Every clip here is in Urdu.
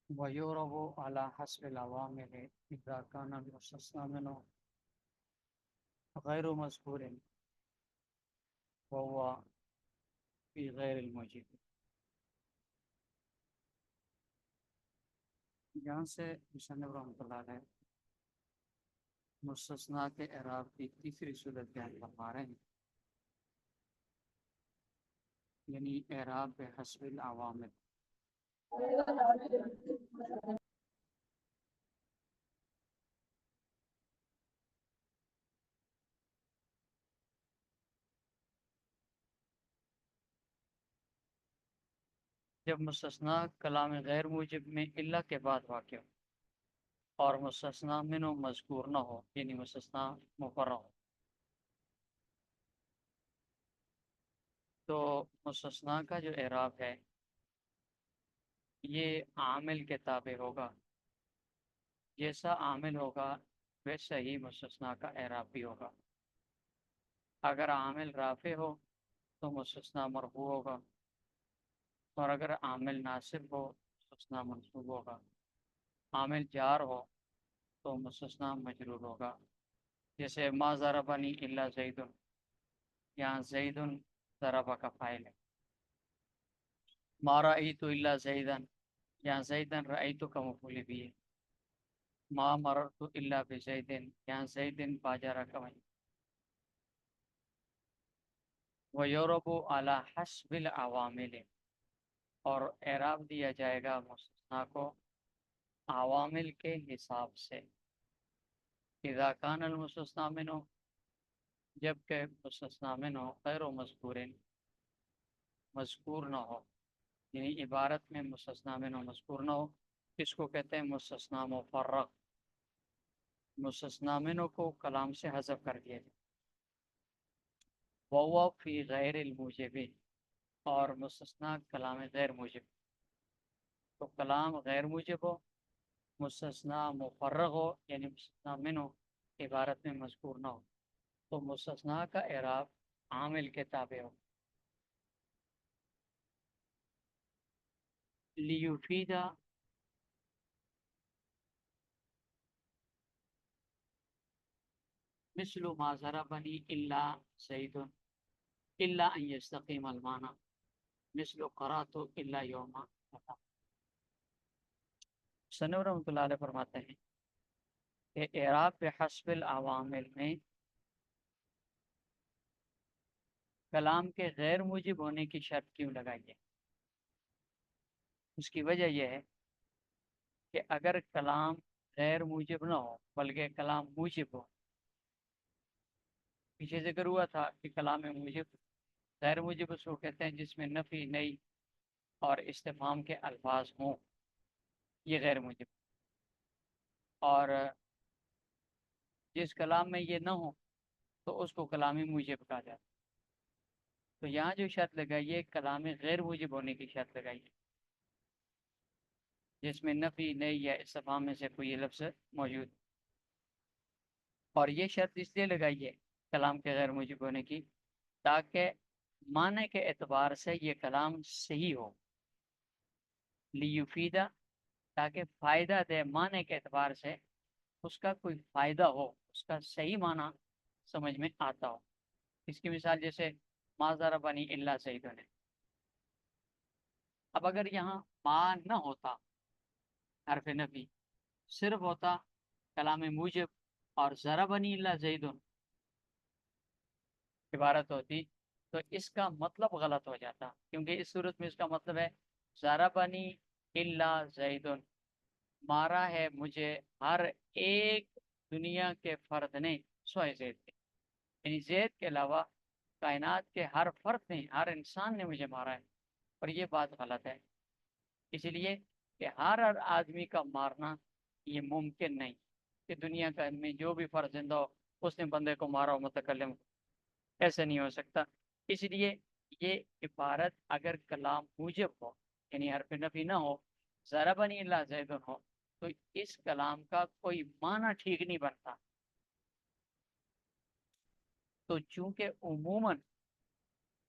ويورب على حسب العوامل إذا كان المستثنى منه غير مذكور وهو في غیر الموجب. یہاں سے مصنف رحمۃ اللہ علیہ مستثنیٰ کے اعراب کی تیسری صورت بیان فرما رہے ہیں، یعنی اعراب بحسب العوامل. جب مستثنیٰ کلام غیر موجب میں الا کے بعد واقع ہو اور مستثنیٰ منہ مذکور نہ ہو، یعنی مستثنیٰ مفرع ہو، تو مستثنیٰ کا جو اعراب ہے یہ عامل کے تابع ہوگا. جیسا عامل ہوگا ویسا ہی مستثنیٰ کا اعراب بھی ہوگا. اگر عامل رافع ہو تو مستثنیٰ مرفوع ہوگا، اور اگر عامل ناصب ہو مستثنیٰ منصوب ہوگا. عامل جار ہو تو مستثنیٰ مجرور ہوگا. جیسے ما ضربنی الا زید، یہاں زید ضرب کا فاعل ہے. ما رأیت الا زیدن، یہاں زیدن رأیت کا مفعول بھی ہے. ما مررت الا بزیدن، یہاں زیدن باجرہ کا مفعول. وَيُعْرَبُ عَلَى حَسْبِ الْعَوَامِلِ، اور اعراب دیا جائے گا مستثنیٰ کو عوامل کے حساب سے. اذا کان المستثنی منہ، جبکہ مستثنیٰ منہ غیر مذکور، مذکور نہ ہو، یعنی عبارت میں مستثنیٰ منہ مذکور نہ ہو. اس کو کہتے ہیں مستثنیٰ مفرغ. مستثنیٰ منہ کو کلام سے حذف کر دیا جائے. وَهُوَ فِي غَيْرِ الْمُوجِبِ، اور مستثنیٰ کلام غیر موجب. تو کلام غیر موجب ہو، مستثنیٰ مفرغ ہو، یعنی مستثنیٰ منہ عبارت میں مذکور نہ ہو، تو مستثنیٰ کا اعراب عامل کے تابع ہو. لیفید، مثل ما ضربنی الا زید الا ان یستقیم المعنی، مثل قرأت الا یوما. سنور رحمۃ اللہ علیہ فرماتے ہیں کہ اعراب بحسب العوامل میں کلام کے غیر موجب ہونے کی شرط کیوں لگائی ہے؟ اس کی وجہ یہ ہے کہ اگر کلام غیر موجب نہ ہو بلکہ کلام موجب ہو، پیچھے ذکر ہوا تھا کہ کلام موجب غیر موجب اس کو کہتے ہیں جس میں نفی نئی اور استفہام کے الفاظ ہوں، یہ غیر موجب. اور جس کلام میں یہ نہ ہو تو اس کو کلامی موجب کہا جاتا. تو یہاں جو شرط لگائی ہے کلام غیر موجب ہونے کی شرط لگائی ہے، جس میں نفی نئی یا استفہام میں سے کوئی لفظ موجود. اور یہ شرط اس لیے لگائی ہے کلام کے غیر موجب ہونے کی تاکہ معنی کے اعتبار سے یہ کلام صحیح ہو. لیفیدہ، تاکہ فائدہ دے، معنی کے اعتبار سے اس کا کوئی فائدہ ہو، اس کا صحیح معنی سمجھ میں آتا ہو. اس کی مثال جیسے ما ضربنی الا زید ہے. اب اگر یہاں ما نہ ہوتا، حرف نفی، صرف ہوتا کلام موجب اور ضربنی الا زید عبارت ہوتی، تو اس کا مطلب غلط ہو جاتا، کیونکہ اس صورت میں اس کا مطلب ہے ضربنی الا زید، مارا ہے مجھے ہر ایک دنیا کے فرد نے سوائے زید کے، یعنی زید کے علاوہ کائنات کے ہر فرد نے، ہر انسان نے مجھے مارا ہے. اور یہ بات غلط ہے، اسی لیے کہ ہر آدمی کا مارنا یہ ممکن نہیں کہ دنیا کا میں جو بھی فرد زندہ ہو اس نے بندے کو مارا ہو متکلم، ایسے نہیں ہو سکتا. اس لیے یہ عبارت اگر کلام موجب ہو، یعنی حرف نفی نہ ہو، ضربنی الا زید ہو، تو اس کلام کا کوئی معنی ٹھیک نہیں بنتا. تو چونکہ عموماً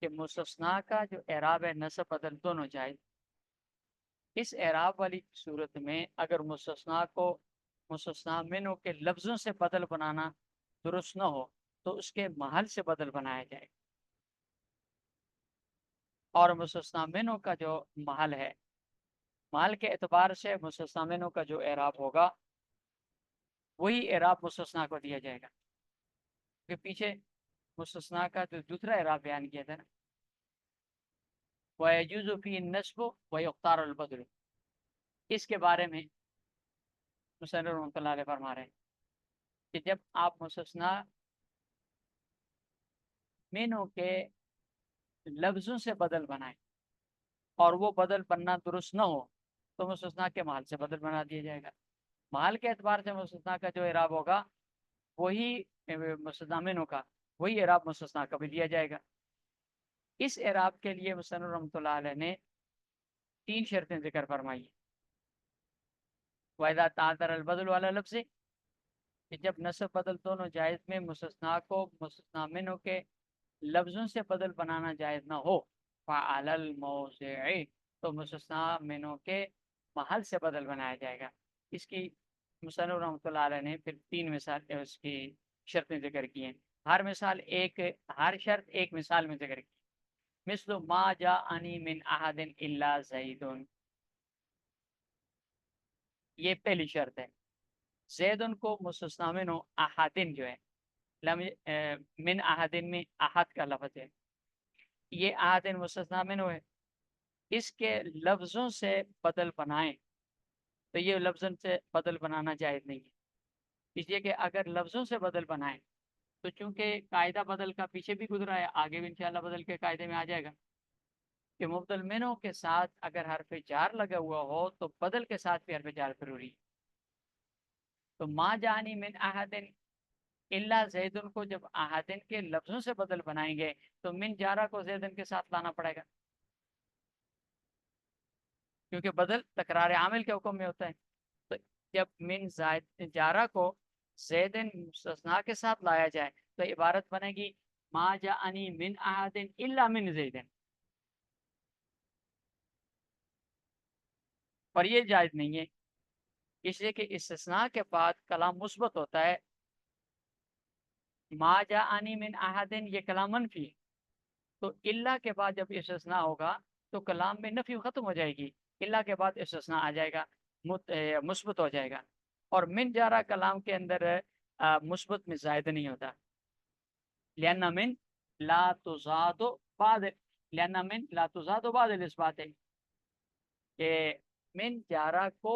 کہ مستثنا کا جو اعراب ہے نصب بدل دونوں جائز. اس اعراب والی صورت میں اگر مستثنا کو مستثنا منو کے لفظوں سے بدل بنانا درست نہ ہو تو اس کے محل سے بدل بنایا جائے. اور مستثنا منو کا جو محل ہے، محل کے اعتبار سے مستثنا منو کا جو اعراب ہوگا وہی اعراب مستثنا کو دیا جائے گا. کہ پیچھے مستثنا کا جو دوسرا اعراب بیان کیا تھا نا، وَيَجُوزُ فِيهِ النَّصْبُ وَيُخْتَارُ الْبَدْلُ، اس کے بارے میں مصنف رحمۃ اللہ علیہ فرما رہے ہیں کہ جب آپ مستثنا مینوں کے لفظوں سے بدل بنائیں اور وہ بدل بننا درست نہ ہو تو مستثنا کے محل سے بدل بنا دیا جائے گا. محل کے اعتبار سے مستثنا کا جو اعراب ہوگا وہی مستثنا مینوں کا وہی اعراب مستثنا کا بھی دیا جائے گا. اس اعراب کے لیے مصنف رحمۃ اللہ علیہ نے 3 شرطیں ذکر فرمائی. وَإِذَا تَعَذَّرَ الْبَدْلُ عَلَى لَفْظٍ، کہ جب نصب بدل دونوں جائز میں مستثنا کو مستثنا منو کے لفظوں سے بدل بنانا جائز نہ ہو، فَعَلَى الْمَوْضِعِ، تو مستثنا منو کے محل سے بدل بنایا جائے گا. اس کی مصنف رحمۃ اللہ علیہ نے پھر 3 مثال اس کی شرطیں ذکر کی ہیں. ہر شرط ایک مثال میں ذکر کی. مثل ما جاءنی من احد الا زید، یہ پہلی شرط ہے. زیدن کو مستثنا منو احدن جو ہے من احدن میں احد کا لفظ ہے، یہ احدن مستثنا منو ہے. اس کے لفظوں سے بدل بنائیں تو یہ لفظوں سے بدل بنانا جائز نہیں ہے. اس لیے کہ اگر لفظوں سے بدل بنائیں تو چونکہ قاعدہ بدل کا پیچھے بھی گزرا ہے، آگے بھی انشاءاللہ بدل کے قاعدے میں آ جائے گا کہ مبدل منو کے ساتھ اگر حرف جار لگا ہوا ہو تو بدل کے ساتھ بھی حرف جار ضروری ہے. تو ما جانی من احدن الا زیدن کو جب احدن کے لفظوں سے بدل بنائیں گے تو من جارہ کو زیدن کے ساتھ لانا پڑے گا، کیونکہ بدل تکرار عامل کے حکم میں ہوتا ہے. تو جب من جارہ کو زیدن مستثنا کے ساتھ لایا جائے تو عبارت بنے گی ما جانی من احدن الا من زیدن، اور یہ جائز نہیں ہے. اس لیے کہ استثناء کے بعد کلام مثبت ہوتا ہے. ما جاءنی من احدن یہ کلام منفی ہے، تو الا کے بعد جب استثناء ہوگا تو کلام میں نفی ختم ہو جائے گی، الا کے بعد استثناء آ جائے گا، مثبت ہو جائے گا. اور من جارہ کلام کے اندر مثبت میں زائد نہیں ہوتا. لأن من لا تزاد بعد لأن من لا تزاد بعد الاثبات ہے کہ من جارہ کو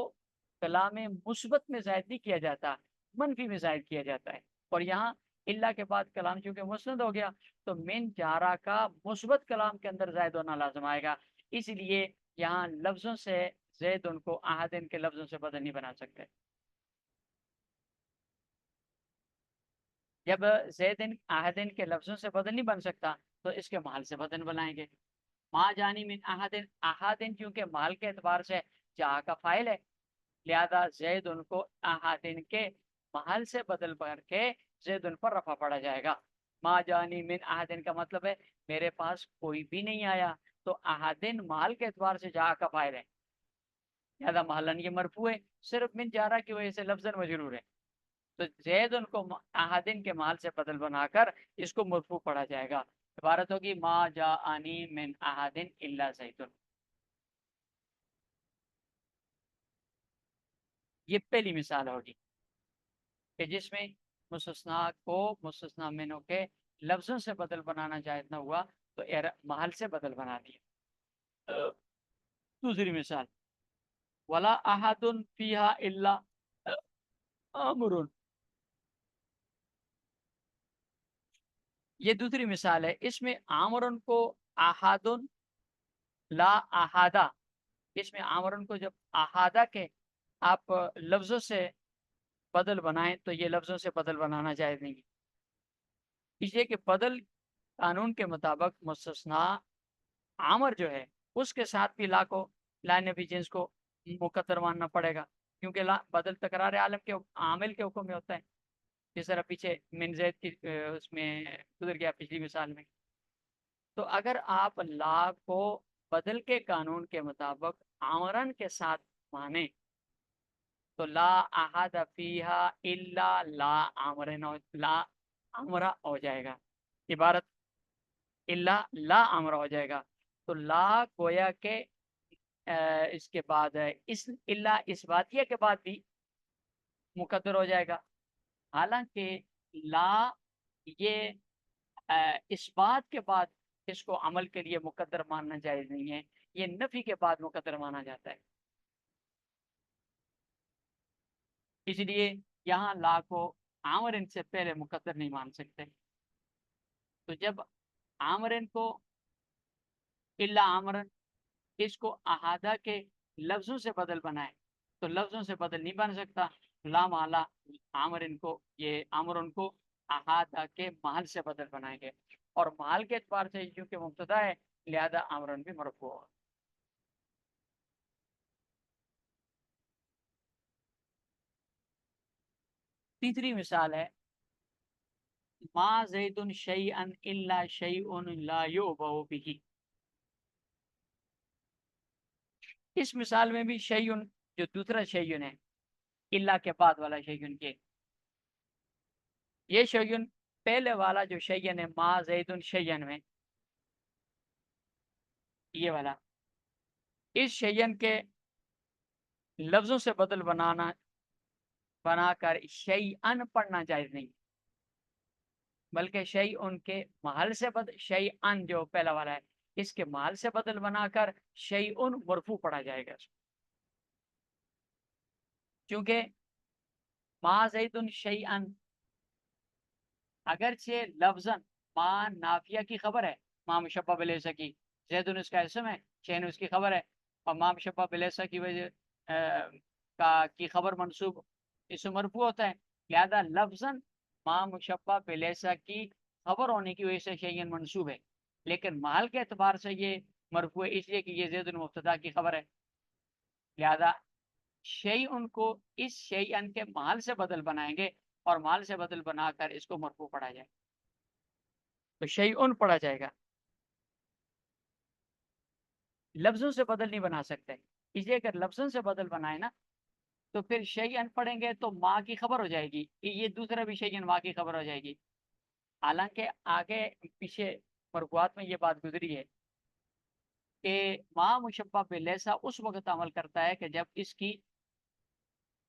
کلام مثبت میں زائد نہیں کیا جاتا، منفی میں زائد کیا جاتا ہے. اور یہاں اللہ کے بعد کلام چونکہ مسند ہو گیا تو من جارہ کا مثبت کلام کے اندر زائد ہونا لازم آئے گا. اس لیے یہاں لفظوں سے زید ان کو احدن کے لفظوں سے بدل نہیں بنا سکتے. جب زیدن احدن کے لفظوں سے بدل نہیں بن سکتا تو اس کے محل سے بدل بنائیں گے. ما جانی من احدن، احدن چونکہ محل کے اعتبار سے جا کا فائل ہے، لہذا زید ان کو احدن کے محل سے بدل کر کے زید ان پر رفع پڑا جائے گا. ما جانی من احدن کا مطلب ہے میرے پاس کوئی بھی نہیں آیا، تو احدن محل کے اعتبار سے جا کا فائل ہے، لہذا محلن یہ مرفوع ہے، صرف من جارہ کی وجہ سے لفظاً مجرور ہے. تو زید ان کو احدن کے محل سے بدل بنا کر اس کو مرفوع پڑھا جائے گا. عبارت ہوگی ما جاءنی من احدن الا زید. یہ پہلی مثال ہوگی کہ جس میں مستثنا کو مستثنا منو کے لفظوں سے بدل بنانا جائز نہ ہوا تو محل سے بدل بنا دیا. دوسری مثال ولا احد فیہا الا امر، یہ دوسری مثال ہے. اس میں آمرن کو احادن لا احادہ، اس میں آمرن کو جب احادہ کے آپ لفظوں سے بدل بنائیں تو یہ لفظوں سے بدل بنانا جائز نہیں. اس لیے کہ بدل قانون کے مطابق مستثنا عامر جو ہے اس کے ساتھ بھی لا کو لا نبی جنس کو مقدر ماننا پڑے گا، کیونکہ لا بدل تکرار عالم کے عامل کے حکم میں ہوتا ہے. جس طرح پیچھے من زید کی اس میں گزر گیا پچھلی مثال میں. تو اگر آپ لا کو بدل کے قانون کے مطابق آمرن کے ساتھ مانیں تو لا احد فیہا الا لا آمرن لا امرا ہو جائے گا، عبارت الا لا امرا ہو جائے گا۔ تو لا گویا کہ اس کے بعد اس الا اس باتیہ کے بعد بھی مقدر ہو جائے گا، حالانکہ لا یہ اس بات کے بعد اس کو عمل کے لیے مقدر ماننا جائز نہیں ہے، یہ نفی کے بعد مقدر مانا جاتا ہے۔ اس لیے یہاں لا کو آمرن سے پہلے مقدر نہیں مان سکتے۔ تو جب آمرن کو الا آمرن اس کو احادہ کے لفظوں سے بدل بنائے تو لفظوں سے بدل نہیں بن سکتا، لا مالا آمرن کو یہ آمرن کو احادہ کے محل سے بدل بنائیں گے، اور محل کے اعتبار سے چونکہ مبتدا ہے لہذا آمرن بھی مرفوع ہوگا۔ تیسری مثال ہے ما زید شیئا الا شیء لا یعبأ به۔ اس مثال میں بھی شیئن جو دوسرا شیئن ہے الا کے بعد والا شیئن کے، یہ شیئن پہلے والا جو شیئن ہے ما زید شیئن میں یہ والا، اس شیئن کے لفظوں سے بدل بنا کر شیئن پڑھنا جائز نہیں، بلکہ شیئن کے محل سے بدل شیئن جو پہلا والا ہے اس کے محل سے بدل بنا کر شیئن مرفوع پڑھا جائے گا، کیونکہ ما زید شیئن اگرچہ لفظاً ما نافیہ کی خبر ہے، ما مشبہ بلیسا کی، زید اس کا اسم ہے، شین اس کی خبر ہے، اور ما مشبہ بلیسا کی وجہ کی خبر منصوب اسم مرفوع ہوتا ہے، لہذا لفظاً ما مشبہ بلیسا کی خبر ہونے کی وجہ سے شیئن منصوب ہے، لیکن محل کے اعتبار سے یہ مرفوع ہے اس لیے کہ یہ زید مبتدا کی خبر ہے، لہذا شیئن کو اس شیئن کے محل سے بدل بنائیں گے اور محل سے بدل بنا کر اس کو مرفوع پڑھا جائے تو شیئن پڑھا جائے گا، لفظوں سے بدل نہیں بنا سکتے، اس لیے اگر لفظوں سے بدل بنائے نا تو پھر شیئن پڑھیں گے تو ماں کی خبر ہو جائے گی، یہ دوسرا بھی شیئن ماں کی خبر ہو جائے گی، حالانکہ آگے پیچھے مرفوعات میں یہ بات گزری ہے کہ ماں مشبہ بلیسا اس وقت عمل کرتا ہے کہ جب اس کی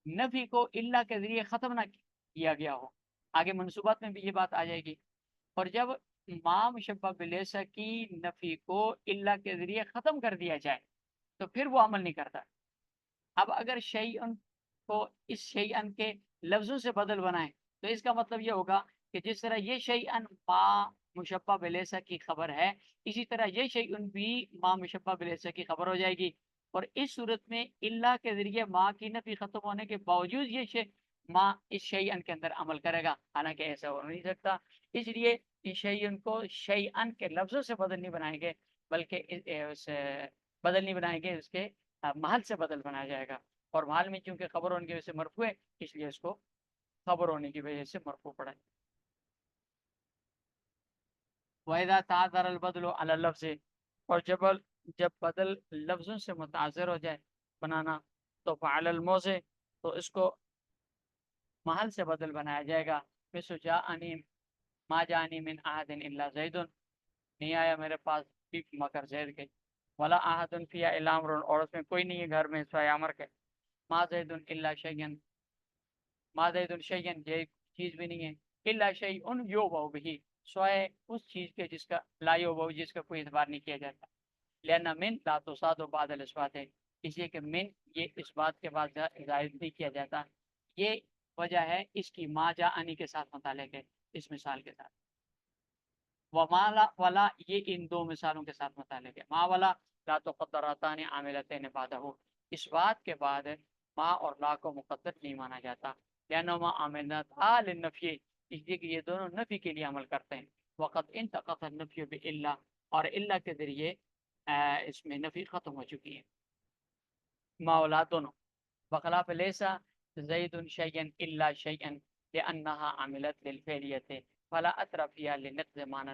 نفی کو الا کے ذریعے ختم نہ کیا گیا ہو، آگے منصوبات میں بھی یہ بات آ جائے گی، اور جب ما مشبہ بلیسا کی نفی کو الا کے ذریعے ختم کر دیا جائے تو پھر وہ عمل نہیں کرتا۔ اب اگر شیئن کو اس شیئن کے لفظوں سے بدل بنائیں تو اس کا مطلب یہ ہوگا کہ جس طرح یہ شیئن ما مشبہ بلیسا کی خبر ہے اسی طرح یہ شیئن بھی ما مشبہ بلیسا کی خبر ہو جائے گی، اور اس صورت میں اللہ کے ذریعے ماں کی نفی ختم ہونے کے باوجود یہ شے ماں اس شیئن کے اندر عمل کرے گا، حالانکہ ایسا ہو نہیں سکتا، اس لیے اس شیئن کو شیئن کے لفظوں سے بدل نہیں بنائیں گے بلکہ بدل نہیں بنائیں گے، اس کے محل سے بدل بنایا جائے گا، اور محل میں چونکہ خبر ہونے کی وجہ سے مرفوع ہے اس لیے اس کو خبر ہونے کی وجہ سے مرفوع پڑھا ہے۔ وَإِذَا تَعَذَّرَ الْبَدْلُ عَلَى اللَّفْظِ، اور جب بدل لفظوں سے متعذر ہو جائے بنانا تو فعل الموضع، تو اس کو محل سے بدل بنایا جائے گا، مثل جاءنی ما جانی من احد الا زید، نہیں آیا میرے پاس مگر زید کے، ولا احد فی الا عمر، اور اس میں کوئی نہیں ہے گھر میں سوائے عمر کے، ما زید الا شیئن، ما زید شیئن یہ چیز بھی نہیں ہے، الا شیء یوبع به، سوائے اس چیز کے جس کا لا یوبع جس کا کوئی اعتبار نہیں کیا جاتا، لأن من لا تصاد بعد الاثبات ہے، اس لیے کہ من یہ اس بات کے بعد ظاہر نہیں کیا جاتا، یہ وجہ ہے اس کی ما جاءنی کے ساتھ متعلق ہے اس مثال کے ساتھ، وما ولا یہ ان دو مثالوں کے ساتھ متعلق ہے، ما ولا لا تقدراتان عاملتین بعدہ، اس بات کے بعد ما اور لا کو مقدر نہیں مانا جاتا، لأنہما عاملتا للنفی، اس لیے کہ یہ دونوں نفی کے لیے عمل کرتے ہیں، وقد انتقض النفی بالا، اور الا کے ذریعے اس میں نفی ختم ہو چکی ہے، ما ولا دونوں، بخلاف لیسا زید شیئا الا شیئا لانها عملت للفعلیت فلا اثر فيها لنقض معنى،